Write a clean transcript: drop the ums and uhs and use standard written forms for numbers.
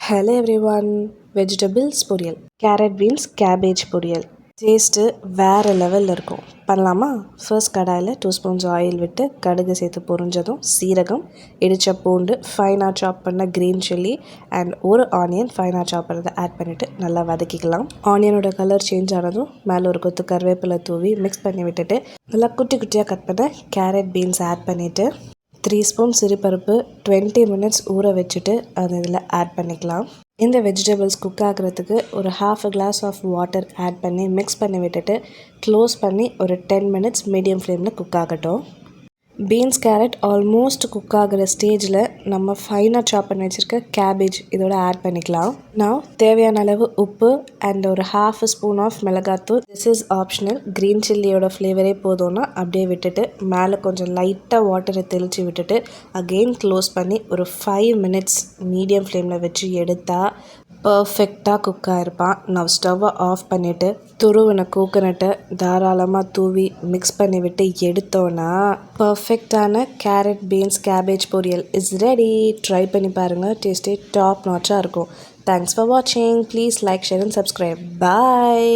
Hello everyone. Vegetables பொரியல், carrot beans cabbage பொரியல் taste வேறு லெவலில் இருக்கும். பண்ணலாமா? ஃபர்ஸ்ட் கடாயில் 2 ஸ்பூன்ஸ் ஆயில் விட்டு கடுகு சேர்த்து பொரிஞ்சதும் சீரகம், இடித்த பூண்டு, ஃபைனாக சாப் பண்ண க்ரீன் சில்லி அண்ட் ஒரு ஆனியன் ஃபைனாக சாப் பண்ணதை ஆட் பண்ணிவிட்டு நல்லா வதக்கிக்கலாம். ஆனியனோட கலர் சேஞ்ச் ஆனதும் மேலே ஒரு கொத்து கருவேப்பிலை தூவி மிக்ஸ் பண்ணி விட்டுட்டு நல்லா குட்டி குட்டியாக கட் பண்ண கேரட் பீன்ஸ் ஆட் பண்ணிவிட்டு 3 ஸ்பூன் சிறுபருப்பு 20 மினிட்ஸ் ஊற வச்சுட்டு அது இதில் ஆட் பண்ணிக்கலாம். இந்த வெஜிடபிள்ஸ் குக் ஆகிறதுக்கு ஒரு ½ கிளாஸ் ஆஃப் வாட்டர் ஆட் பண்ணி மிக்ஸ் பண்ணி விட்டுட்டு க்ளோஸ் பண்ணி ஒரு 10 மினிட்ஸ் மீடியம் ஃப்ளேமில் குக் ஆகட்டும். பீன்ஸ் கேரட் ஆல்மோஸ்ட் குக் ஆகிற ஸ்டேஜில் நம்ம ஃபைனாக சாப் பண்ணி வச்சுருக்க கேபேஜ் இதோட ஆட் பண்ணிக்கலாம். நான் தேவையான அளவு உப்பு அண்ட் ஒரு ½ ஸ்பூன் ஆஃப் மிளகாத்தூள். This is optional. க்ரீன் சில்லியோட ஃப்ளேவரே போதும்னா அப்படியே விட்டுட்டு மேலே கொஞ்சம் லைட்டாக வாட்டரை தெளித்து விட்டுட்டு அகெயின் க்ளோஸ் பண்ணி ஒரு 5 மினிட்ஸ் மீடியம் ஃப்ளேமில் வச்சு எடுத்தால் பர்ஃபெக்டாக குக் ஆகிருப்பான். நான் ஸ்டவ்வை ஆஃப் பண்ணிவிட்டு துருவின கோகோனட்டை தாராளமாக தூவி மிக்ஸ் பண்ணி விட்டு எடுத்தோன்னா பர்ஃபெக்டான கேரட் பீன்ஸ் கேபேஜ் பொரியல் இஸ் ரெடி. ட்ரை பண்ணி பாருங்கள். டேஸ்ட்டே டாப் நாச்சாக இருக்கும். தேங்க்ஸ் ஃபார் வாட்சிங். Please like, share and subscribe. Bye.